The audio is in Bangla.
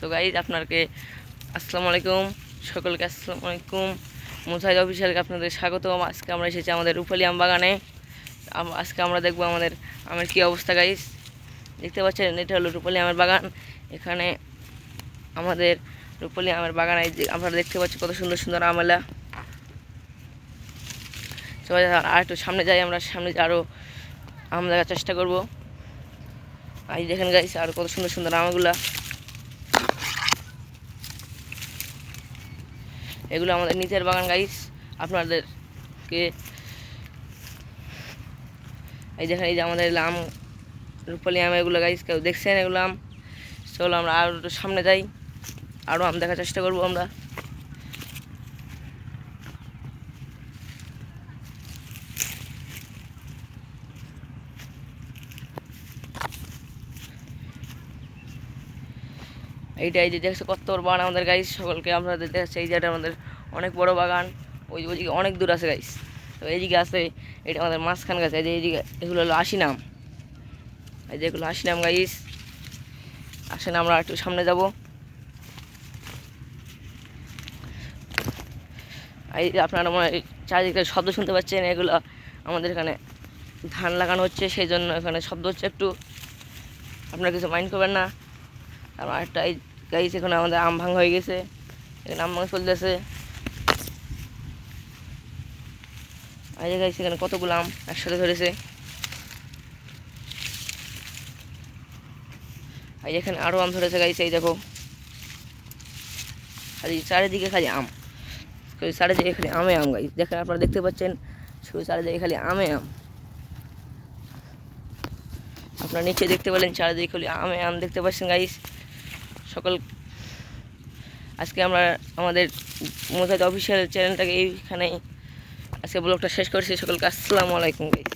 তো গাইজ আপনাকে আসসালামু আলাইকুম, সকলকে আসসালামু আলাইকুম। মুজাহিদ অফিসিয়ালকে আপনাদের স্বাগতম। আজকে আমরা এসেছি আমাদের রূপালী আম বাগানে। আজকে আমরা দেখবো আমাদের আমের কী অবস্থা। গাইজ দেখতে পাচ্ছেন, এটা হলো রূপালী আমের বাগান। এখানে আমাদের রূপালী আমের বাগানে আপনারা দেখতে পাচ্ছেন কত সুন্দর সুন্দর আমেলা। সবাই আর একটু সামনে যাই, আমরা সামনে আরও আম দেখার চেষ্টা করবো। আজ দেখেন গাইজ আর কত সুন্দর সুন্দর আমগুলা। এগুলো আমাদের নিচের বাগান গাইস। আপনাদেরকে এই দেখেন, এই যে আমাদের আম, রূপালী আম এগুলো গাইস। কেউ দেখছেন এগুলো আম? চলো আমরা আরও একটু সামনে যাই, আরও আম দেখার চেষ্টা করবো আমরা। এইটাই যে দেখছো কত বড় বাগান আমাদের গাইস। সকলকে আপনাদের দেখাচ্ছে এই জায়গাটা আমাদের অনেক বড় বাগান। ওইদিকে অনেক দূর আছে গাইস। তো এইদিকে আছে, এটা আমাদের মাঝখান গাছ। এই যে এইদিকে এগুলো হলো আশিনাম। এই যে এগুলো আশিনাম গাইস। আসেন আমরা একটু সামনে যাব। এই যে আপনারা চারিদিকে শব্দ শুনতে পাচ্ছেন, এগুলো আমাদের এখানে ধান লাগানো হচ্ছে, সেই জন্য এখানে শব্দ হচ্ছে একটু, আপনারা কিছু মাইন্ড করবেন না। তারপর একটা এই গাইস, এখানে আমাদের আম ভাঙা হয়ে গেছে, এখানে আম ভাঙা চলতেছে। এই যে গাইস, এখানে কতগুলো আম একসাথে ধরেছে। এই এখানে আরও আম ধরেছে গাইস। এই দেখো, খালি চারিদিকে খালি আম, চারিদিকে খালি আমে আম গাইস। দেখেন, আপনারা দেখতে পাচ্ছেন শুধু চারিদিকে খালি আমে আম। আপনারা নিচে দেখতে পেলেন চারিদিকে খালি আমে আম দেখতে পাচ্ছেন গাইস। সকল আজকে আমরা আমাদের মুজাহিদ অফিসিয়াল চ্যানেলটাকে এইখানেই আজকে ব্লগটা শেষ করছি। সকলকে আসসালামু আলাইকুম গাইস।